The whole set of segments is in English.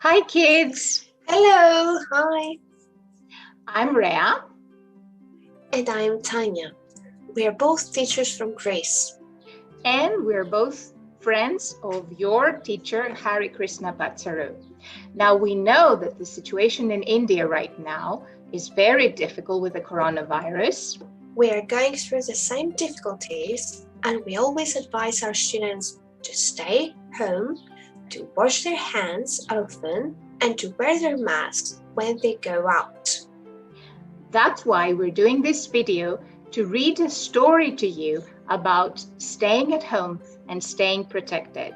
Hi kids, Hello, hi. I'm Rhea And I'm Tanya. We are both teachers from Greece. and we're both friends of your teacher Hari Krishna Patsaru. Now we know that the situation in India right now is very difficult with the coronavirus. We are going through the same difficulties and we always advise our students to stay home, to wash their hands often, and to wear their masks when they go out. That's why we're doing this video to read a story to you about staying at home and staying protected.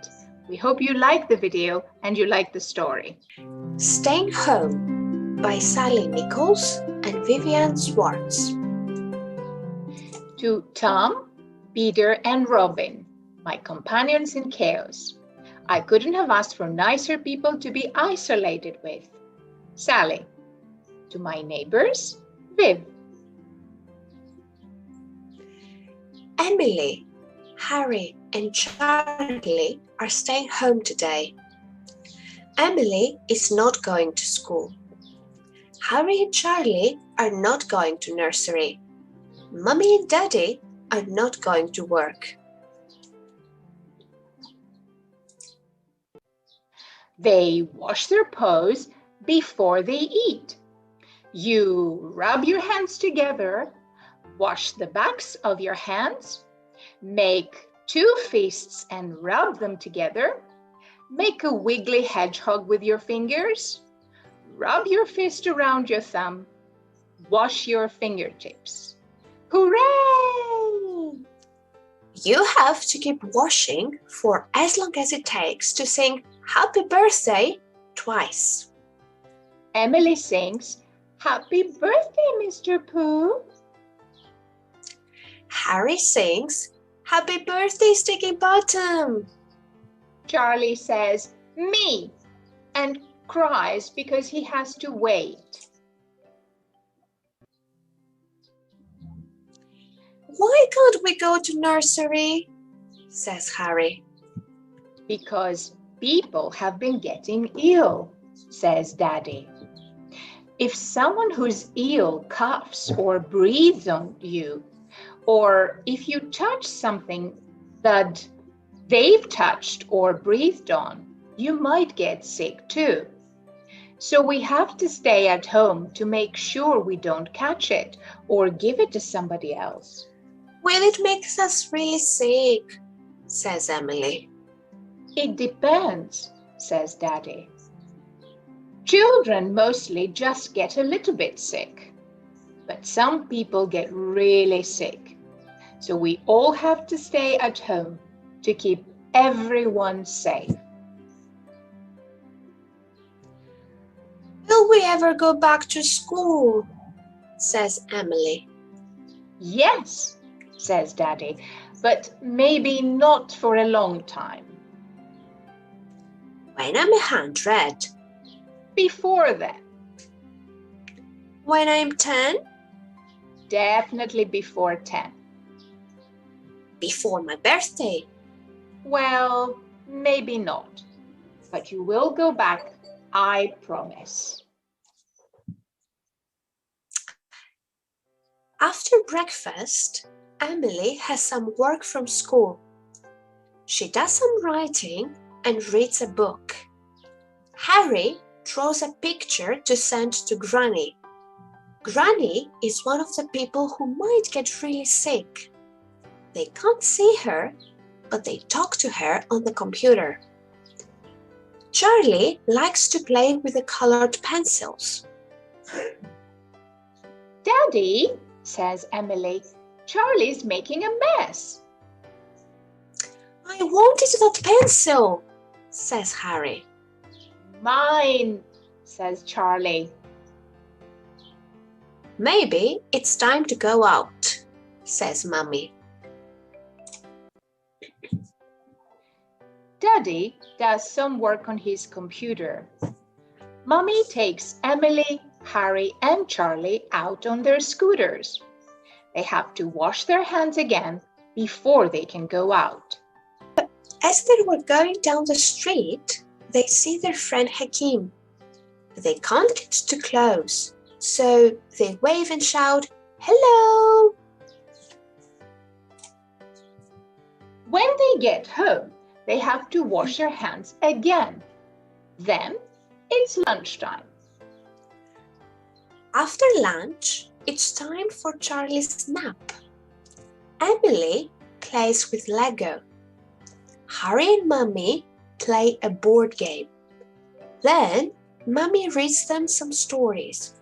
We hope you like the video and you like the story. Staying Home by Sally Nichols and Vivian Swartz. To Tom, Peter, and Robin, my companions in chaos. I couldn't have asked for nicer people to be isolated with. Sally. To my neighbors, Viv. Emily, Harry, and Charlie are staying home today. Emily is not going to school. Harry and Charlie are not going to nursery. Mummy and Daddy are not going to work. They wash their paws before they eat. You rub your hands together, wash the backs of your hands, make two fists and rub them together, make a wiggly hedgehog with your fingers, rub your fist around your thumb, wash your fingertips. Hooray! You have to keep washing for as long as it takes to sing Happy Birthday twice. Emily sings, Happy birthday, Mr. Pooh. Harry sings Happy Birthday, Sticky Bottom. Charlie says, me, and cries because he has to wait. Why can't we go to nursery? Says Harry. Because people have been getting ill, says Daddy. If someone who's ill coughs or breathes on you, or if you touch something that they've touched or breathed on, you might get sick too. So we have to stay at home to make sure we don't catch it or give it to somebody else. Will it make us really sick? Says Emily. It depends, says Daddy. Children mostly just get a little bit sick, but some people get really sick. So we all have to stay at home to keep everyone safe. Will we ever go back to school? Says Emily. Yes, says Daddy, but maybe not for a long time. When I'm 100. Before then. When I'm 10. Definitely before 10. Before my birthday. Well, maybe not, but you will go back, I promise. After breakfast, Emily has some work from school. She does some writing and reads a book. Harry draws a picture to send to Granny. Granny is one of the people who might get really sick. They can't see her, but they talk to her on the computer. Charlie likes to play with the colored pencils. Daddy, says Emily, Charlie's making a mess. I wanted that pencil, says Harry. Mine, says Charlie. Maybe it's time to go out, says Mummy. Daddy does some work on his computer. Mummy takes Emily, Harry, and Charlie out on their scooters. They have to wash their hands again before they can go out. As they were going down the street, they see their friend Hakim. They can't get too close, so they wave and shout, "Hello!" When they get home, they have to wash their hands again. Then it's lunchtime. After lunch, it's time for Charlie's nap. Emily plays with Lego. Harry and Mummy play a board game. Then Mummy reads them some stories.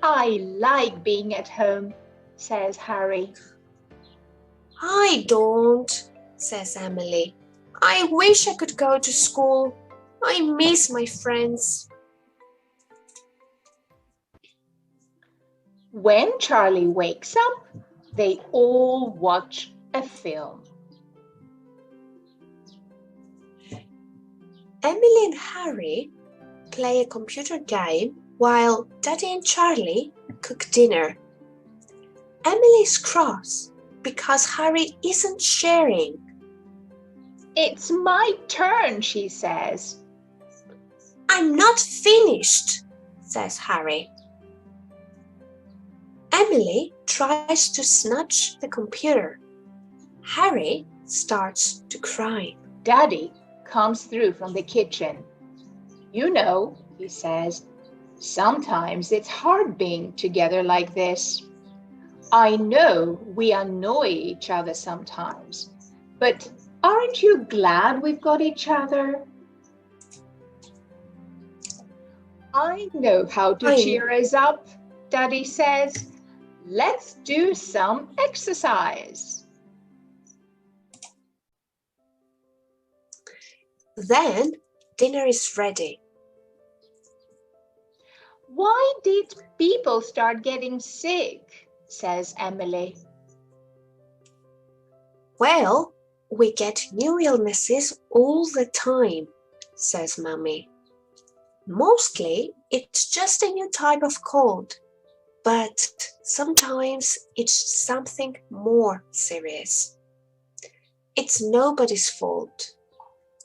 I like being at home, says Harry. I don't, says Emily. I wish I could go to school. I miss my friends. When Charlie wakes up, they all watch a film. Emily and Harry play a computer game while Daddy and Charlie cook dinner. Emily is cross because Harry isn't sharing. It's my turn, she says. I'm not finished, says Harry. Emily tries to snatch the computer. Harry starts to cry. Daddy comes through from the kitchen. You know, he says, sometimes it's hard being together like this. I know we annoy each other sometimes, but aren't you glad we've got each other? I know how to cheer us up, Daddy says. Let's do some exercise. Then dinner is ready. Why did people start getting sick? Says Emily. Well, we get new illnesses all the time, says Mummy. Mostly it's just a new type of cold, but sometimes it's something more serious. It's nobody's fault.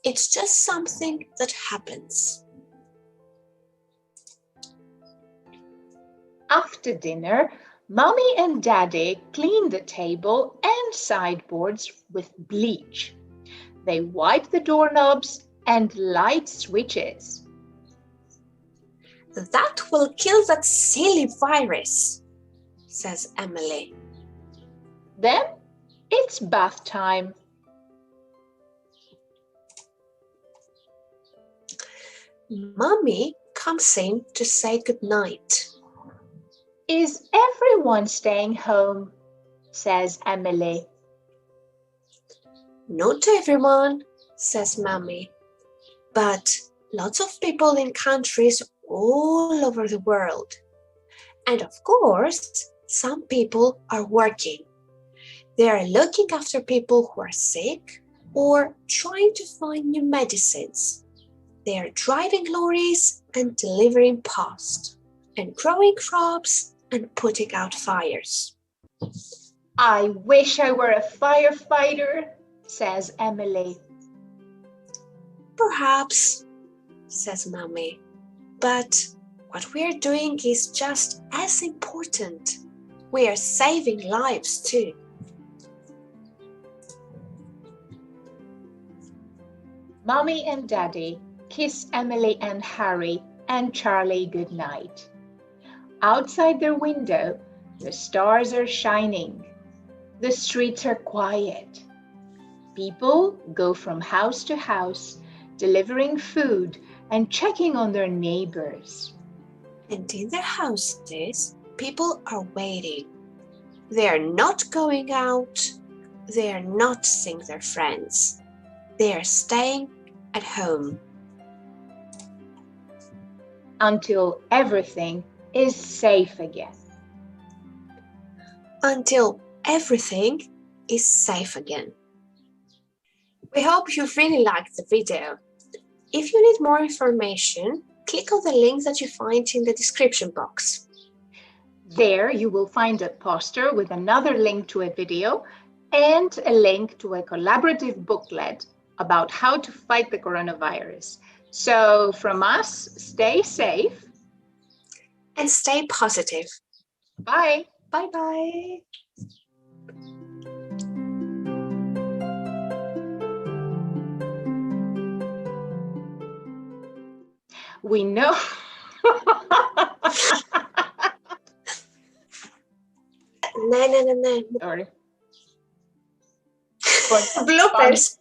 It's just something that happens. After dinner, Mummy and Daddy clean the table and sideboards with bleach. They wipe the doorknobs and light switches. That will kill that silly virus, says Emily. Then it's bath time. Mummy comes in to say goodnight. Is everyone staying home? Says Emily. Not everyone, says Mummy, but lots of people in countries all over the world. And of course, some people are working. They are looking after people who are sick or trying to find new medicines. They are driving lorries and delivering post, and growing crops and putting out fires. I wish I were a firefighter, says Emily. Perhaps, says Mummy, but what we are doing is just as important. We are saving lives too. Mummy and Daddy kiss Emily and Harry and Charlie goodnight. Outside their window, the stars are shining. The streets are quiet. People go from house to house, delivering food and checking on their neighbors. And in their houses, people are waiting. They are not going out. They are not seeing their friends. They are staying at home. Until everything is safe again. Until everything is safe again. We hope you really liked the video. If you need more information, click on the link that you find in the description box. There you will find a poster with another link to a video and a link to a collaborative booklet about how to fight the coronavirus. So from us, stay safe. And stay positive. Bye. Bye-bye. We know. No. Sorry. Bloopers.